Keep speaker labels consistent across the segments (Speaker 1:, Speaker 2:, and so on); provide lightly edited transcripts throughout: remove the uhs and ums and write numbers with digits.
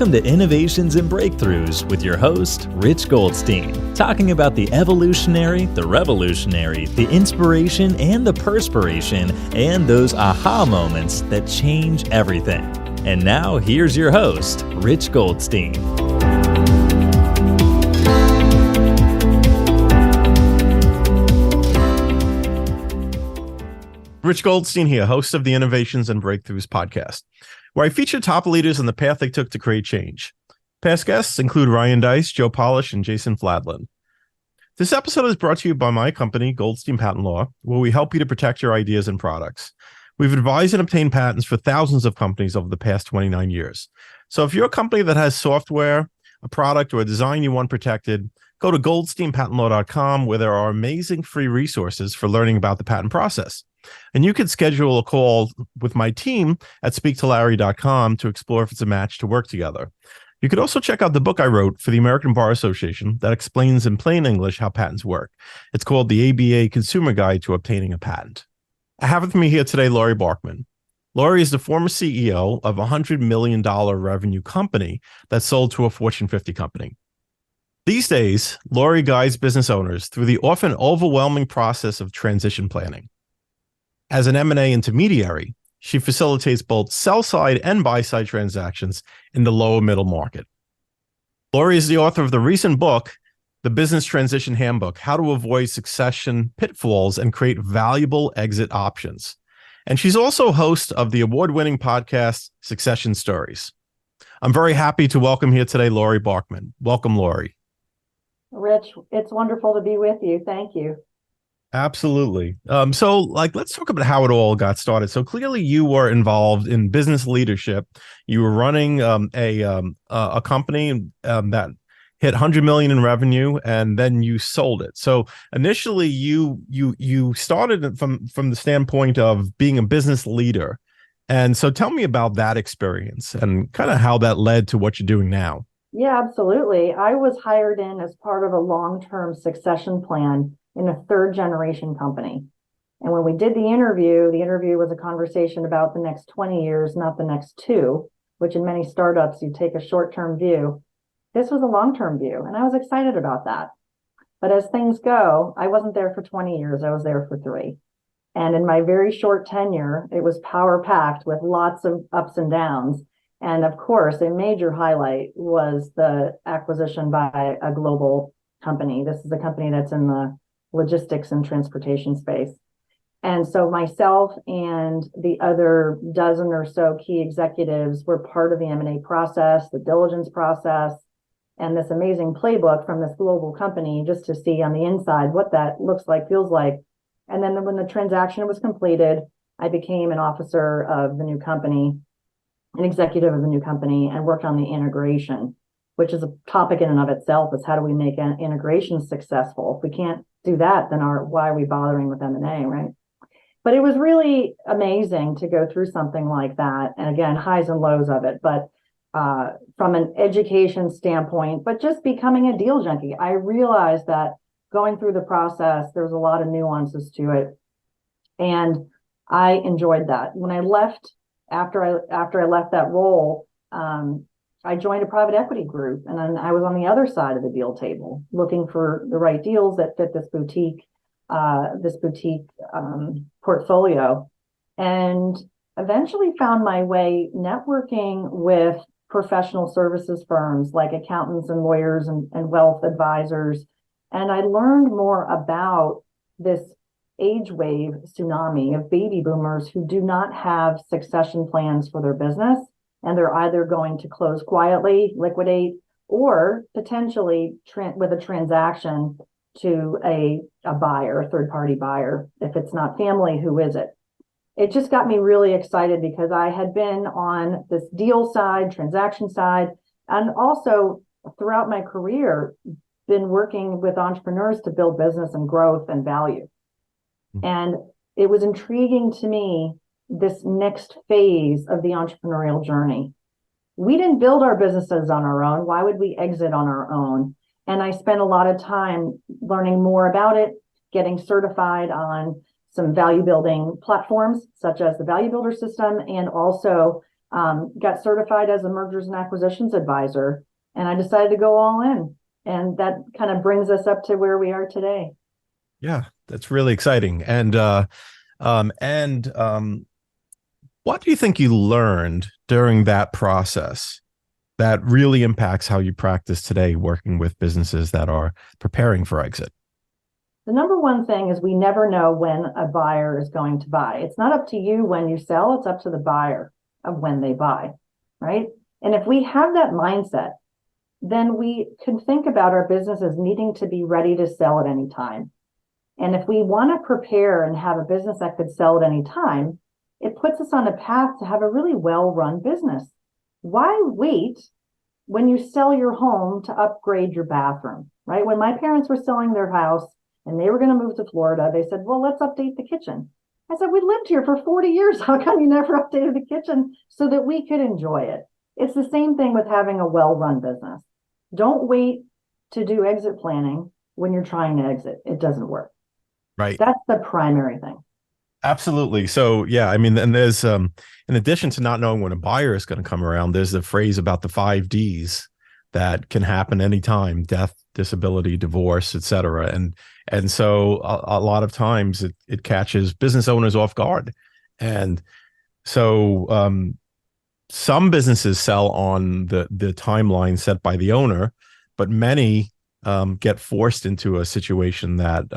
Speaker 1: Welcome to Innovations and Breakthroughs with your host, Rich Goldstein, talking about the evolutionary, the revolutionary, the inspiration and the perspiration, and those aha moments that change everything. And now, here's your host, Rich Goldstein.
Speaker 2: Rich Goldstein here, host of the Innovations and Breakthroughs podcast, where I feature top leaders and the path they took to create change. Past guests include Ryan Dice, Joe Polish, and Jason Fladlin. This episode is brought to you by my company, Goldstein Patent Law, where we help you to protect your ideas and products. We've advised and obtained patents for thousands of companies over the past 29 years. So if you're a company that has software, a product, or a design you want protected, go to goldsteinpatentlaw.com, where there are amazing free resources for learning about the patent process. And you can schedule a call with my team at speaktolaurie.com to explore if it's a match to work together. You could also check out the book I wrote for the American Bar Association that explains in plain English how patents work. It's called the ABA Consumer Guide to Obtaining a Patent. I have with me here today Laurie Barkman. Laurie is the former CEO of a $100 million revenue company that sold to a Fortune 50 company. These days, Laurie guides business owners through the often overwhelming process of transition planning. As an M&A intermediary, she facilitates both sell-side and buy-side transactions in the lower middle market. Laurie is the author of the recent book, The Business Transition Handbook: How to Avoid Succession Pitfalls and Create Valuable Exit Options. And she's also host of the award-winning podcast, Succession Stories. I'm very happy to welcome here today Laurie Barkman. Welcome, Laurie.
Speaker 3: Rich, it's wonderful to be with you. Thank you.
Speaker 2: Absolutely. Let's talk about how it all got started. So clearly you were involved in business leadership. You were running a company that hit 100 million in revenue, and then you sold it. So initially you started from the standpoint of being a business leader. And so tell me about that experience and kind of how that led to what you're doing now.
Speaker 3: Yeah, absolutely. I was hired in as part of a long-term succession plan in a third generation company. And when we did the interview was a conversation about the next 20 years, not the next two, which in many startups, you take a short-term view. This was a long-term view, and I was excited about that. But as things go, I wasn't there for 20 years, I was there for 3. And in my very short tenure, it was power-packed with lots of ups and downs. And of course, a major highlight was the acquisition by a global company. This is a company that's in the logistics and transportation space. And so myself and the other dozen or so key executives were part of the M&A process, the diligence process, and this amazing playbook from this global company just to see on the inside what that looks like, feels like. And then when the transaction was completed, I became an officer of the new company, an executive of the new company, and worked on the integration, which is a topic in and of itself, is how do we make an integration successful? If we can't do that, then why are we bothering with M&A, right? But it was really amazing to go through something like that. And again, highs and lows of it, but from an education standpoint, but just becoming a deal junkie, I realized that going through the process, there was a lot of nuances to it. And I enjoyed that. When I left, after I left that role, I joined a private equity group, and then I was on the other side of the deal table, looking for the right deals that fit this boutique portfolio, and eventually found my way networking with professional services firms like accountants and lawyers and wealth advisors. And I learned more about this age wave tsunami of baby boomers who do not have succession plans for their business. And they're either going to close quietly, liquidate, or potentially with a transaction to a buyer, a third-party buyer. If it's not family, who is it? It just got me really excited because I had been on this deal side, transaction side, and also throughout my career, been working with entrepreneurs to build business and growth and value. And it was intriguing to me, this next phase of the entrepreneurial journey. We didn't build our businesses on our own. Why would we exit on our own? And I spent a lot of time learning more about it, getting certified on some value building platforms, such as the Value Builder system, and also got certified as a mergers and acquisitions advisor, and I decided to go all in. And that kind of brings us up to where we are today.
Speaker 2: Yeah, that's really exciting. And what do you think you learned during that process that really impacts how you practice today working with businesses that are preparing for exit?
Speaker 3: The number one thing is we never know when a buyer is going to buy. It's not up to you when you sell, it's up to the buyer of when they buy, right? And if we have that mindset, then we can think about our business as needing to be ready to sell at any time. And if we want to prepare and have a business that could sell at any time, it puts us on a path to have a really well-run business. Why wait when you sell your home to upgrade your bathroom, right? When my parents were selling their house and they were going to move to Florida, they said, well, let's update the kitchen. I said, we lived here for 40 years. How come you never updated the kitchen so that we could enjoy it? It's the same thing with having a well-run business. Don't wait to do exit planning when you're trying to exit. It doesn't work.
Speaker 2: Right.
Speaker 3: That's the primary thing.
Speaker 2: Absolutely. So yeah, I mean, and there's in addition to not knowing when a buyer is going to come around, there's the phrase about the 5 Ds that can happen anytime: death, disability, divorce, etc. And so a lot of times it catches business owners off guard. And so some businesses sell on the timeline set by the owner, but many get forced into a situation that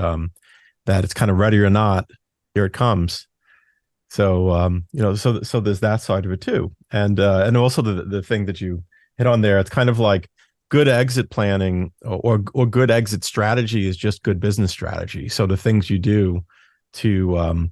Speaker 2: that it's kind of ready or not, here it comes. So so there's that side of it too, and also the thing that you hit on there. It's kind of like good exit planning or good exit strategy is just good business strategy. So the things you do to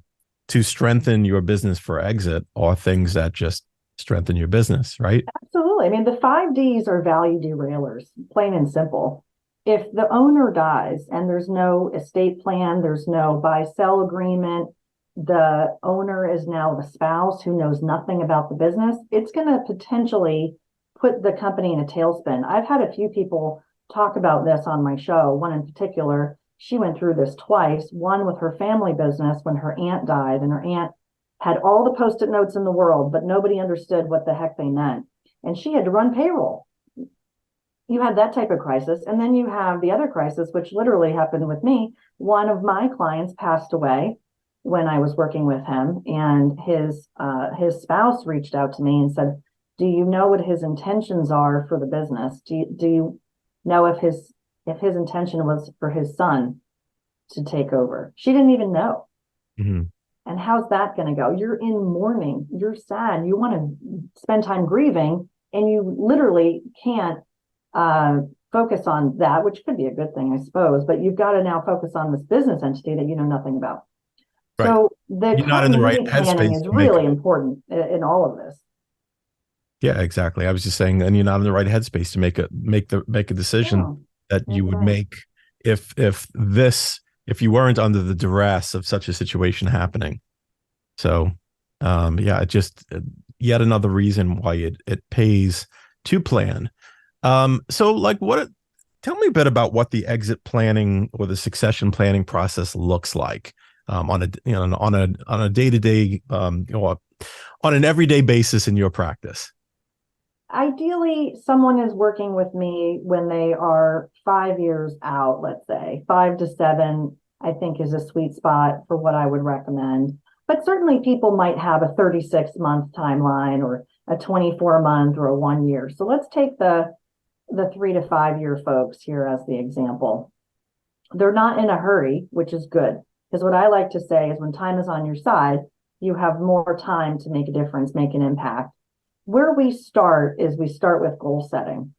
Speaker 2: strengthen your business for exit are things that just strengthen your business, right?
Speaker 3: Absolutely. I mean, the 5 Ds are value derailers, plain and simple. If the owner dies and there's no estate plan, there's no buy-sell agreement, the owner is now the spouse who knows nothing about the business, it's going to potentially put the company in a tailspin. I've had a few people talk about this on my show. One in particular, she went through this twice, one with her family business when her aunt died, and her aunt had all the Post-it notes in the world, but nobody understood what the heck they meant. And she had to run payroll. You have that type of crisis. And then you have the other crisis, which literally happened with me. One of my clients passed away when I was working with him, and his spouse reached out to me and said, do you know what his intentions are for the business? Do you know if his intention was for his son to take over? She didn't even know.
Speaker 2: Mm-hmm.
Speaker 3: And how's that going to go? You're in mourning. You're sad. You want to spend time grieving, and you literally can't focus on that, which could be a good thing, I suppose. But you've got to now focus on this business entity that you know nothing about. Right. So the
Speaker 2: You're not in the right
Speaker 3: planning
Speaker 2: headspace
Speaker 3: is really important in all of this.
Speaker 2: Yeah, exactly. I was just saying, and you're not in the right headspace to make a decision that you would make if you weren't under the duress of such a situation happening. So, yeah, it just yet another reason why it pays to plan. So like tell me a bit about what the exit planning or the succession planning process looks like on a day-to-day on an everyday basis in your practice.
Speaker 3: Ideally, someone is working with me when they are 5 years out, let's say 5 to 7, I think is a sweet spot for what I would recommend. But certainly people might have a 36-month timeline or a 24-month or a 1 year. So let's take the 3 to 5 year folks here as the example. They're not in a hurry, which is good. Because what I like to say is when time is on your side, you have more time to make a difference, make an impact. Where we start is we start with goal setting.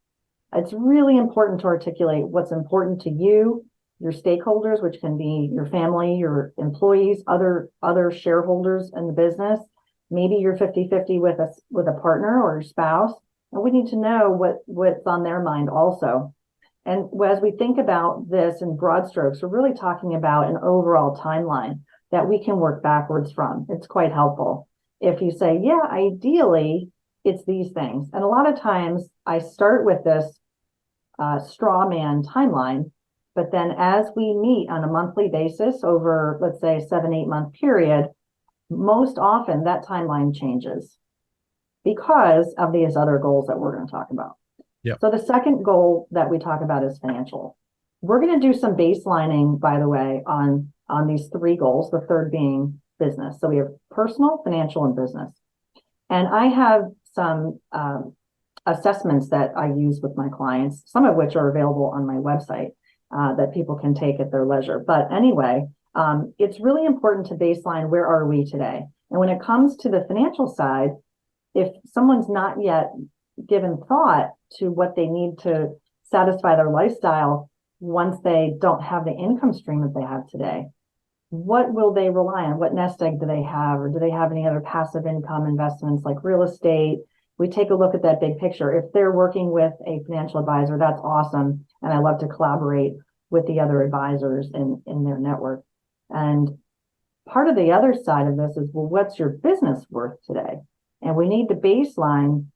Speaker 3: It's really important to articulate what's important to you, your stakeholders, which can be your family, your employees, other shareholders in the business. Maybe you're 50-50 with a partner or your spouse. And we need to know what's on their mind also. And as we think about this in broad strokes, we're really talking about an overall timeline that we can work backwards from. It's quite helpful. If you say, yeah, ideally, it's these things. And a lot of times I start with this straw man timeline, but then as we meet on a monthly basis over, let's say, a 7-8 month period, most often that timeline changes. because of these other goals that we're going to talk about.
Speaker 2: Yep.
Speaker 3: So the second goal that we talk about is financial. We're going to do some baselining, by the way, on these three goals, the third being business. So we have personal, financial, and business. And I have some assessments that I use with my clients, some of which are available on my website that people can take at their leisure. But anyway, it's really important to baseline, where are we today? And when it comes to the financial side, if someone's not yet given thought to what they need to satisfy their lifestyle once they don't have the income stream that they have today, what will they rely on? What nest egg do they have? Or do they have any other passive income investments like real estate? We take a look at that big picture. If they're working with a financial advisor, that's awesome. And I love to collaborate with the other advisors in their network. And part of the other side of this is, well, what's your business worth today? And we need to baseline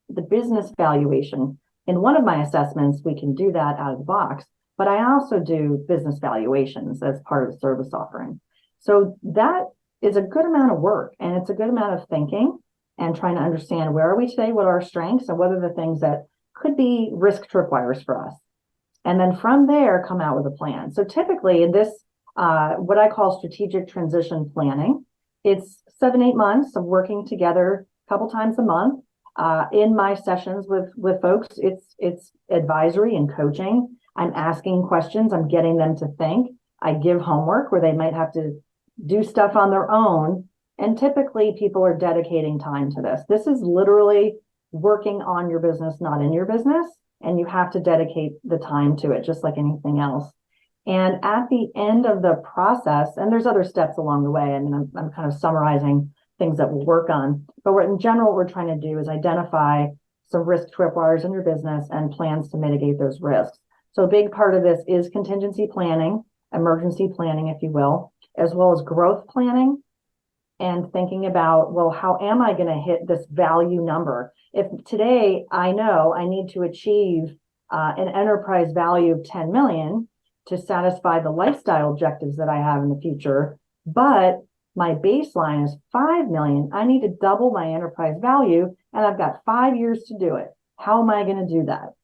Speaker 3: the business valuation. In one of my assessments, we can do that out of the box, but I also do business valuations as part of the service offering. So that is a good amount of work, and it's a good amount of thinking and trying to understand, where are we today, what are our strengths, and what are the things that could be risk tripwires for us. And then from there, come out with a plan. So typically in this, what I call strategic transition planning, it's 7-8 months of working together a couple times a month. In my sessions with folks, it's advisory and coaching. I'm asking questions. I'm getting them to think. I give homework where they might have to do stuff on their own. And typically people are dedicating time to this. This is literally working on your business, not in your business. And you have to dedicate the time to it, just like anything else. And at the end of the process, and there's other steps along the way, I mean, I'm kind of summarizing things that we'll work on. But in general, what we're trying to do is identify some risk tripwires in your business and plans to mitigate those risks. So a big part of this is contingency planning, emergency planning, if you will, as well as growth planning and thinking about, well, how am I going to hit this value number? If today I know I need to achieve an enterprise value of 10 million to satisfy the lifestyle objectives that I have in the future, but my baseline is 5 million, I need to double my enterprise value, and I've got 5 years to do it. How am I going to do that?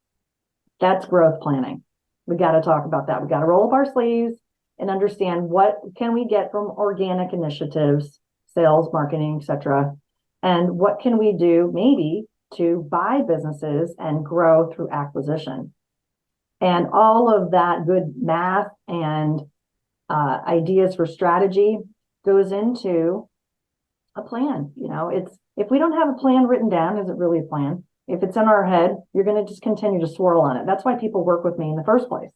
Speaker 3: That's growth planning. We got to talk about that. We got to roll up our sleeves and understand, what can we get from organic initiatives, sales, marketing, etc., and what can we do maybe to buy businesses and grow through acquisition. And all of that good math and ideas for strategy goes into a plan. You know, it's, if we don't have a plan written down, is it really a plan? If it's in our head, you're going to just continue to swirl on it. That's why people work with me in the first place.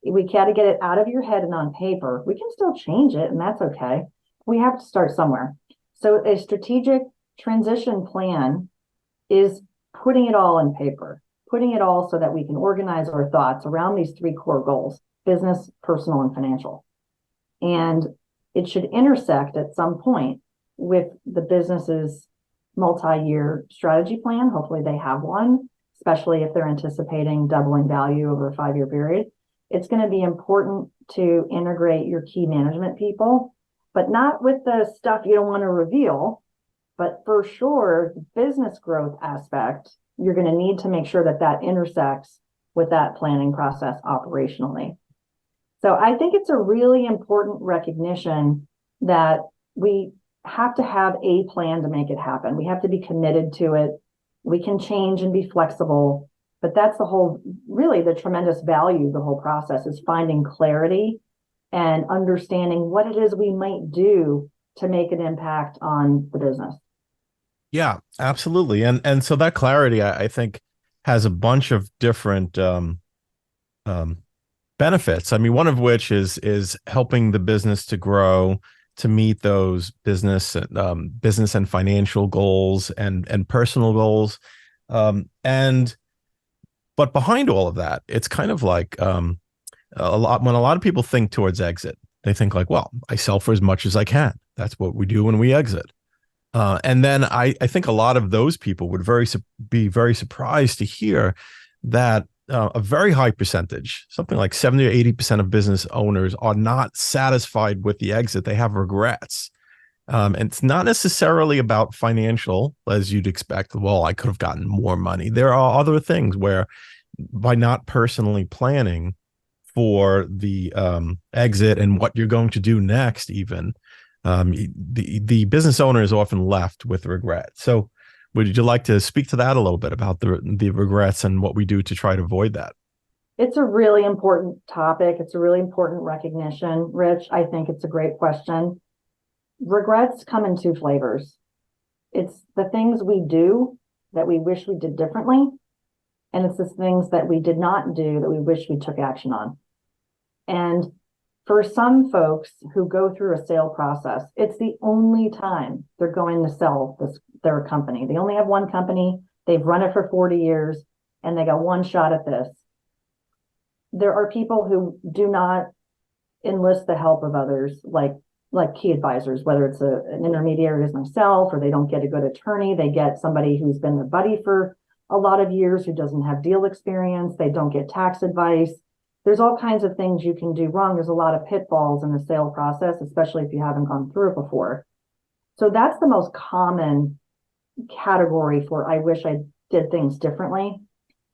Speaker 3: We got to get it out of your head and on paper. We can still change it, and that's okay. We have to start somewhere. So a strategic transition plan is putting it all on paper, putting it all so that we can organize our thoughts around these three core goals: business, personal, and financial. And it should intersect at some point with the business's multi-year strategy plan. Hopefully they have one, especially if they're anticipating doubling value over a 5-year period. It's going to be important to integrate your key management people, but not with the stuff you don't want to reveal. But for sure, the business growth aspect, you're going to need to make sure that that intersects with that planning process operationally. So I think it's a really important recognition that we have to have a plan to make it happen. We have to be committed to it. We can change and be flexible, but that's the whole, really the tremendous value of the whole process, is finding clarity and understanding what it is we might do to make an impact on the business.
Speaker 2: Yeah, absolutely. And so that clarity, I think, has a bunch of different benefits. I mean, one of which is helping the business to grow, to meet those business and financial goals and personal goals. But behind all of that, it's kind of like when a lot of people think towards exit, they think like, well, I sell for as much as I can. That's what we do when we exit. And then I think a lot of those people would be very surprised to hear that a very high percentage, something like 70 or 80% of business owners, are not satisfied with the exit. They have regrets. And it's not necessarily about financial, as you'd expect. Well, I could have gotten more money. There are other things where, by not personally planning for the exit and what you're going to do next, even the business owner is often left with regret. So, would you like to speak to that a little bit about the regrets and what we do to try to avoid that?
Speaker 3: It's a really important topic. It's a really important recognition, Rich. I think it's a great question. Regrets come in two flavors. It's the things we do that we wish we did differently, and it's the things that we did not do that we wish we took action on. And for some folks who go through a sale process, it's the only time they're going to sell their company. They only have one company, they've run it for 40 years, and they got one shot at this. There are people who do not enlist the help of others, like key advisors, whether it's an intermediary as myself, or they don't get a good attorney. They get somebody who's been their buddy for a lot of years who doesn't have deal experience. They don't get tax advice. There's all kinds of things you can do wrong. There's a lot of pitfalls in the sale process, especially if you haven't gone through it before. So that's the most common category for I wish I did things differently.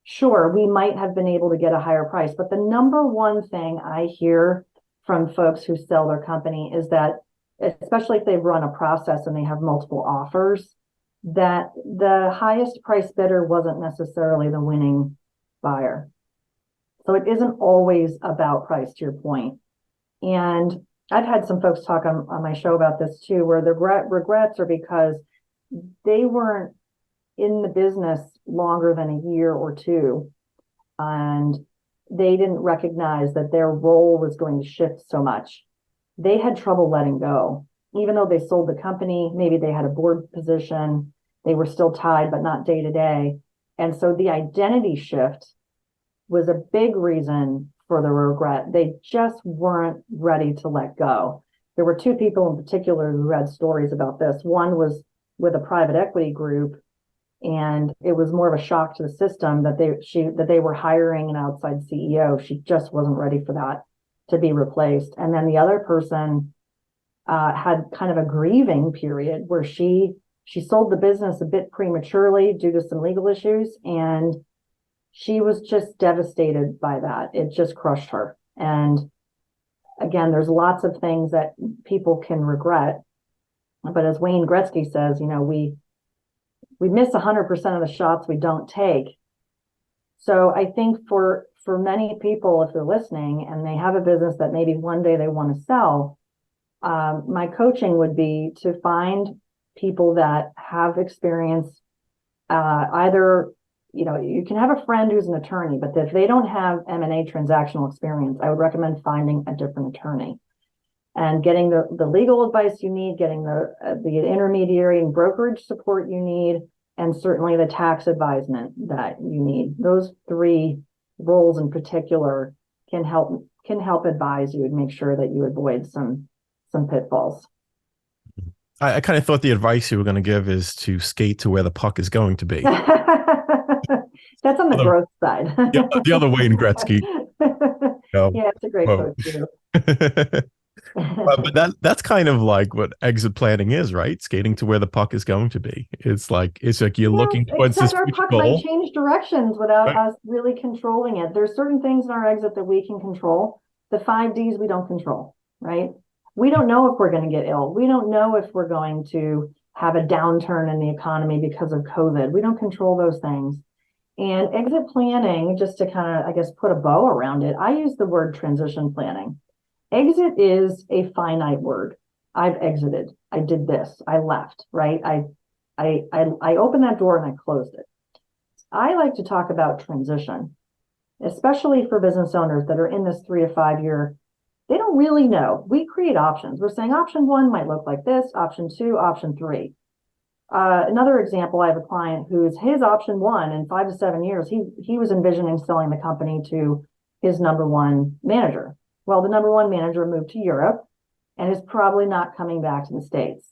Speaker 3: Sure, we might have been able to get a higher price, but the number one thing I hear from folks who sell their company is that, especially if they've run a process and they have multiple offers, that the highest price bidder wasn't necessarily the winning buyer. So it isn't always about price, to your point. And I've had some folks talk on my show about this too, where the regrets are because they weren't in the business longer than a year or two, and they didn't recognize that their role was going to shift so much. They had trouble letting go. Even though they sold the company, maybe they had a board position, they were still tied, but not day to day. And so the identity shift was a big reason for the regret. They just weren't ready to let go. There were two people in particular who had stories about this. One was with a private equity group, and it was more of a shock to the system that they were hiring an outside CEO. She just wasn't ready for that to be replaced. And then the other person had kind of a grieving period where she sold the business a bit prematurely due to some legal issues, and she was just devastated by that. It just crushed her. And again, there's lots of things that people can regret, but as Wayne Gretzky says, we miss 100% of the shots we don't take. So I think for many people, if they're listening and they have a business that maybe one day they want to sell, my coaching would be to find people that have experience. Either, you can have a friend who's an attorney, but if they don't have M&A transactional experience, I would recommend finding a different attorney and getting the legal advice you need, getting the intermediary and brokerage support you need, and certainly the tax advisement that you need. Those three roles in particular can help advise you and make sure that you avoid some pitfalls.
Speaker 2: I kind of thought the advice you were going to give is to skate to where the puck is going to be.
Speaker 3: That's on the growth side.
Speaker 2: The other Wayne Gretzky.
Speaker 3: Yeah, it's a great quote too.
Speaker 2: But that's kind of like what exit planning is, right? Skating to where the puck is going to be. It's like you're looking towards this
Speaker 3: our puck
Speaker 2: goal.
Speaker 3: might change directions without us really controlling it. There's certain things in our exit that we can control. The 5 Ds we don't control, right? We don't know if we're going to get ill. We don't know if we're going to have a downturn in the economy because of COVID. We don't control those things. And exit planning, just to kind of, I guess, put a bow around it, I use the word transition planning. Exit is a finite word. I've exited. I did this. I left, right? I opened that door and I closed it. I like to talk about transition, especially for business owners that are in this 3 to 5 year. They don't really know. We create options. We're saying option 1 might look like this, option 2, option 3. Another example, I have a client who's his option 1 in 5 to 7 years, he was envisioning selling the company to his number 1 manager. Well, the number 1 manager moved to Europe and is probably not coming back to the States.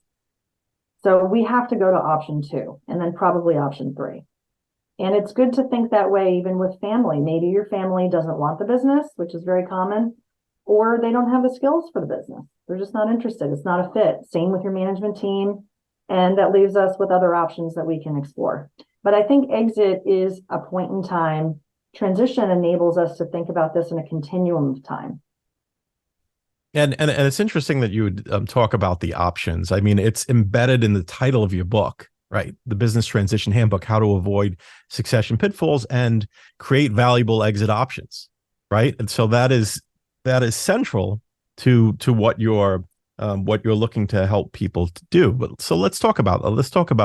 Speaker 3: So we have to go to option 2 and then probably option 3. And it's good to think that way even with family. Maybe your family doesn't want the business, which is very common. or they don't have the skills for the business. They're just not interested. It's not a fit. Same with your management team. And that leaves us with other options that we can explore. But I think exit is a point in time. Transition enables us to think about this in a continuum of time.
Speaker 2: And it's interesting that you would talk about the options. I mean, it's embedded in the title of your book, right? The Business Transition Handbook: How to Avoid Succession Pitfalls and Create Valuable Exit Options, right? And so that is central to what you're looking to help people to do. But so let's talk about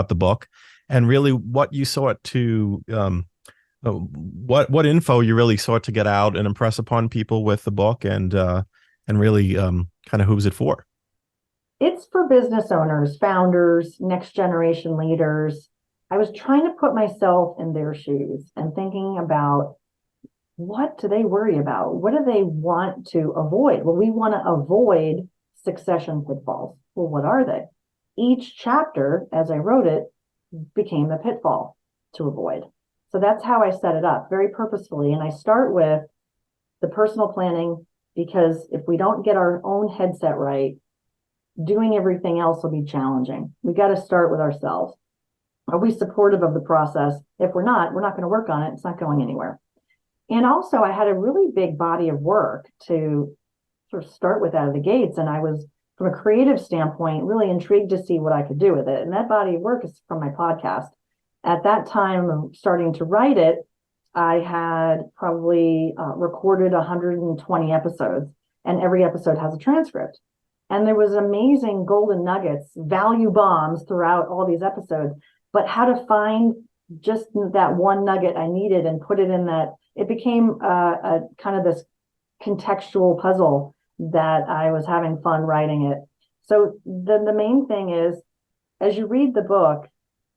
Speaker 2: the book and really what you sought to what info you really sought to get out and impress upon people with the book, and really kind of who's it for?
Speaker 3: It's for business owners, founders, next generation leaders. I was trying to put myself in their shoes and thinking about, what do they worry about? What do they want to avoid? Well, we want to avoid succession pitfalls. Well, what are they? Each chapter, as I wrote it, became a pitfall to avoid. So that's how I set it up, very purposefully. And I start with the personal planning, because if we don't get our own headset right, doing everything else will be challenging. We got to start with ourselves. Are we supportive of the process? If we're not going to work on it. It's not going anywhere. And also, I had a really big body of work to sort of start with out of the gates. And I was, from a creative standpoint, really intrigued to see what I could do with it. And that body of work is from my podcast. At that time of starting to write it, I had probably recorded 120 episodes, and every episode has a transcript. And there was amazing golden nuggets, value bombs throughout all these episodes. But how to find just that one nugget I needed and put it in that, it became a kind of this contextual puzzle that I was having fun writing it. So the main thing is, as you read the book,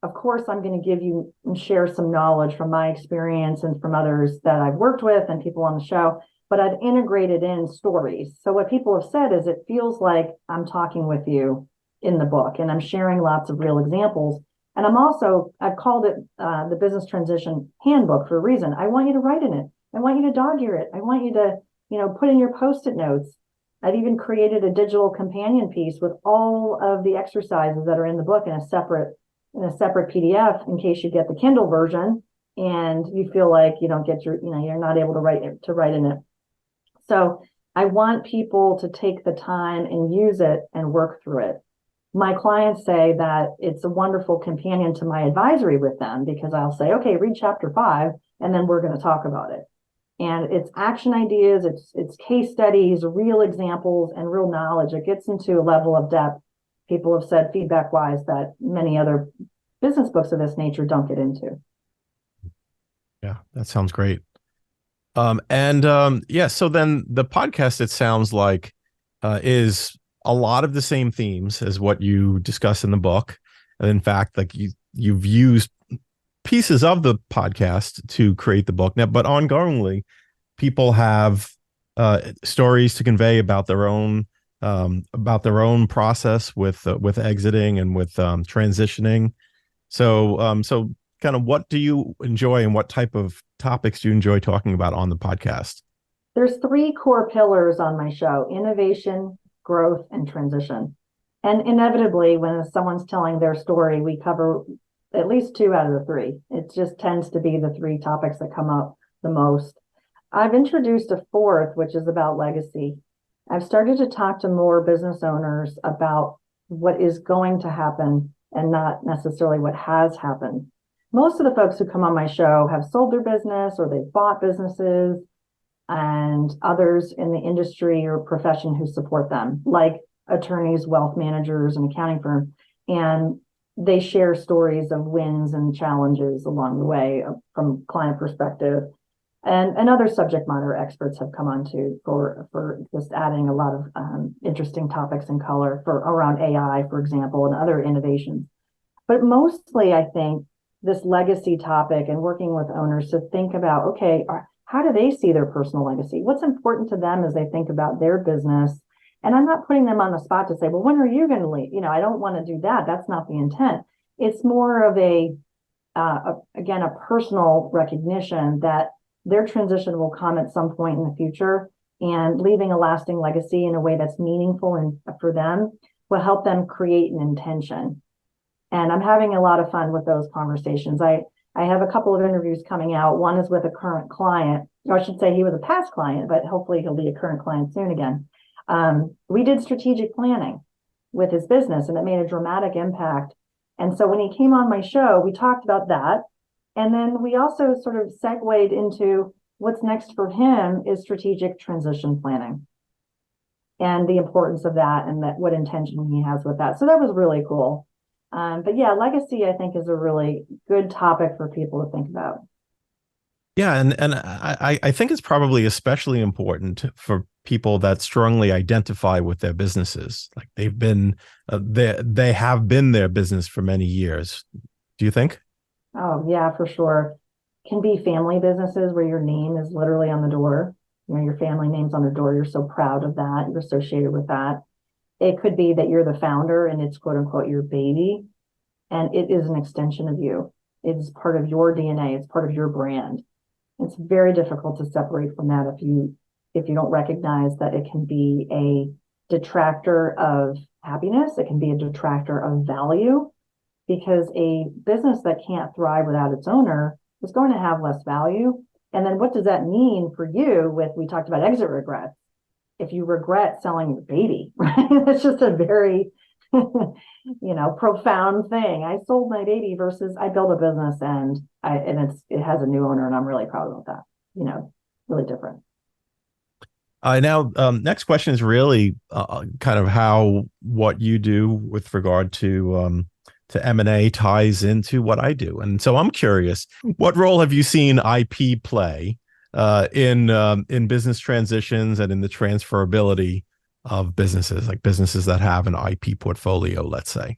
Speaker 3: of course, I'm going to give you and share some knowledge from my experience and from others that I've worked with and people on the show, but I've integrated in stories. So what people have said is it feels like I'm talking with you in the book, and I'm sharing lots of real examples. And I've called it the Business Transition Handbook for a reason. I want you to write in it. I want you to dog-ear it. I want you to, put in your Post-it notes. I've even created a digital companion piece with all of the exercises that are in the book in a separate PDF, in case you get the Kindle version and you feel like you don't get you're not able to write in it. So I want people to take the time and use it and work through it. My clients say that it's a wonderful companion to my advisory with them, because I'll say, okay, read chapter 5, and then we're going to talk about it. And it's action ideas, it's case studies, real examples, and real knowledge. It gets into a level of depth, people have said feedback-wise, that many other business books of this nature don't get into.
Speaker 2: Yeah, that sounds great. So then the podcast, it sounds like, is a lot of the same themes as what you discuss in the book. And in fact, like you've used pieces of the podcast to create the book now, but ongoingly, people have stories to convey about their own process with exiting and with transitioning. So kind of what do you enjoy and what type of topics do you enjoy talking about on the podcast?
Speaker 3: There's 3 core pillars on my show: innovation, growth, and transition. And inevitably, when someone's telling their story, we cover at least 2 out of the 3. It just tends to be the 3 topics that come up the most. I've introduced a 4th, which is about legacy. I've started to talk to more business owners about what is going to happen and not necessarily what has happened. Most of the folks who come on my show have sold their business or they've bought businesses, and others in the industry or profession who support them, like attorneys, wealth managers, and accounting firms. And they share stories of wins and challenges along the way from client perspective. And other subject matter experts have come on too for just adding a lot of interesting topics and color around AI, for example, and other innovations. But mostly, I think, this legacy topic and working with owners to think about, okay, how do they see their personal legacy? What's important to them as they think about their business? And I'm not putting them on the spot to say, well, when are you going to leave? I don't want to do that. That's not the intent. It's more of a personal recognition that their transition will come at some point in the future. and leaving a lasting legacy in a way that's meaningful and for them will help them create an intention. And I'm having a lot of fun with those conversations. I have a couple of interviews coming out. One is with a current client, or I should say he was a past client, but hopefully he'll be a current client soon again. We did strategic planning with his business, and it made a dramatic impact. And so when he came on my show, we talked about that. And then we also sort of segued into what's next for him is strategic transition planning and the importance of that and that what intention he has with that. So that was really cool. But yeah, legacy, I think, is a really good topic for people to think about.
Speaker 2: Yeah, and I think it's probably especially important for people that strongly identify with their businesses. Like they've been, they have been their business for many years. Do you think?
Speaker 3: Oh, yeah, for sure. Can be family businesses where your name is literally on the door. You know, your family name's on the door. You're so proud of that. You're associated with that. It could be that you're the founder and it's quote unquote your baby, and it is an extension of you. It's part of your DNA. It's part of your brand. It's very difficult to separate from that if you don't recognize that it can be a detractor of happiness. It can be a detractor of value, because a business that can't thrive without its owner is going to have less value. And then what does that mean for you we talked about exit regrets. If you regret selling your baby, right? It's just a very, profound thing. I sold my baby versus I built a business and it has a new owner and I'm really proud of that. Really different.
Speaker 2: Now, next question is really kind of what you do with regard to M&A ties into what I do. And so I'm curious, what role have you seen IP play in business transitions and in the transferability of businesses, like businesses that have an IP portfolio, let's say?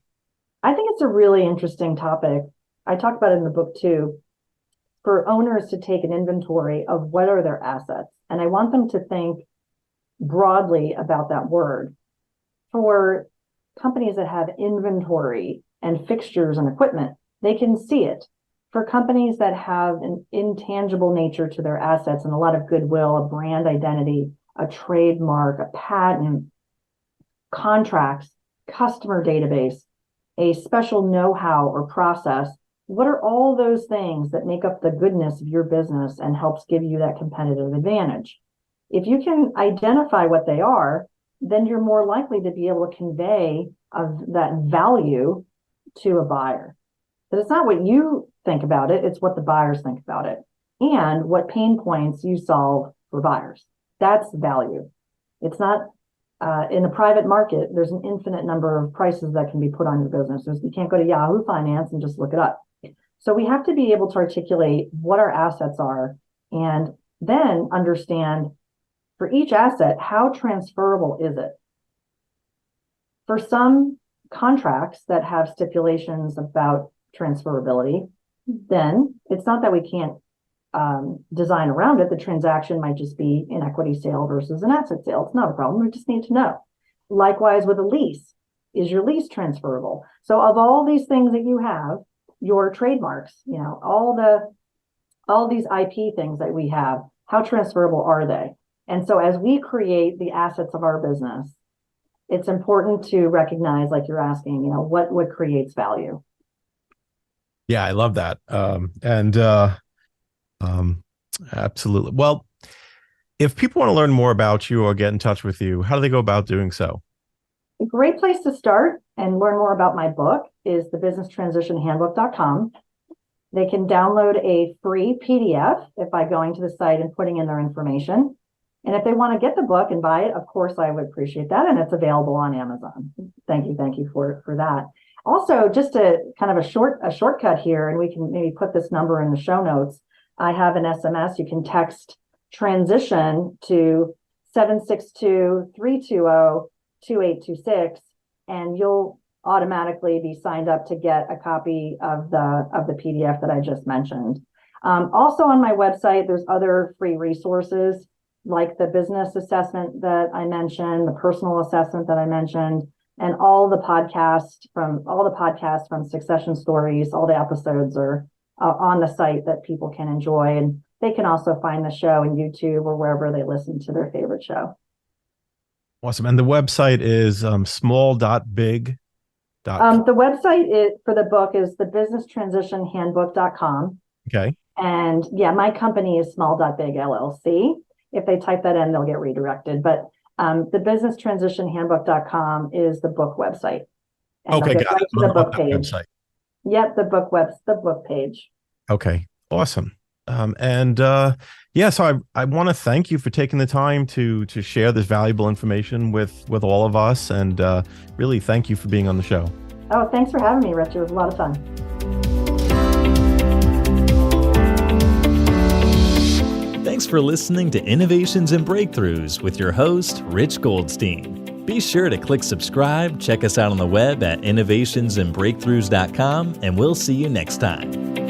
Speaker 3: I think it's a really interesting topic. I talk about it in the book too, for owners to take an inventory of what are their assets. And I want them to think broadly about that word. For companies that have inventory and fixtures and equipment, they can see it. For companies that have an intangible nature to their assets and a lot of goodwill, a brand identity, a trademark, a patent, contracts, customer database, a special know-how or process, what are all those things that make up the goodness of your business and helps give you that competitive advantage? If you can identify what they are, then you're more likely to be able to convey that value to a buyer. But it's not what you think about it, it's what the buyers think about it and what pain points you solve for buyers. That's value. It's not in the private market, there's an infinite number of prices that can be put on your business. You can't go to Yahoo Finance and just look it up. So we have to be able to articulate what our assets are and then understand for each asset, how transferable is it? For some contracts that have stipulations about transferability, then it's not that we can't design around it. The transaction might just be an equity sale versus an asset sale. It's not a problem. We just need to know. Likewise with a lease. Is your lease transferable? So of all these things that you have, your trademarks, all these IP things that we have, how transferable are they? And so as we create the assets of our business, it's important to recognize, like you're asking, what creates value.
Speaker 2: Yeah, I love that. Absolutely. Well, if people want to learn more about you or get in touch with you, how do they go about doing so?
Speaker 3: A great place to start and learn more about my book is thebusinesstransitionhandbook.com. They can download a free PDF by going to the site and putting in their information. And if they want to get the book and buy it, of course, I would appreciate that. And it's available on Amazon. Thank you for that. Also, just a kind of a shortcut here, and we can maybe put this number in the show notes. I have an SMS. You can text transition to 762-320-2826, and you'll automatically be signed up to get a copy of the PDF that I just mentioned. Also on my website, there's other free resources like the business assessment that I mentioned, the personal assessment that I mentioned, and all the podcasts from Succession Stories. All the episodes are on the site that people can enjoy. And they can also find the show on YouTube or wherever they listen to their favorite show.
Speaker 2: Awesome. And the website is small.big.
Speaker 3: The website for the book is thebusinesstransitionhandbook.com.
Speaker 2: Okay.
Speaker 3: And yeah, my company is small.big LLC. If they type that in, they'll get redirected. But the businesstransitionhandbook.com is the book website. And
Speaker 2: Okay, got it.
Speaker 3: The book page.
Speaker 2: Website.
Speaker 3: Yep, the book page.
Speaker 2: Okay, awesome. So I want to thank you for taking the time to share this valuable information with all of us, and really thank you for being on the show.
Speaker 3: Oh, thanks for having me, Rich. It was a lot of fun.
Speaker 1: Thanks for listening to Innovations and Breakthroughs with your host, Rich Goldstein. Be sure to click subscribe, check us out on the web at innovationsandbreakthroughs.com, and we'll see you next time.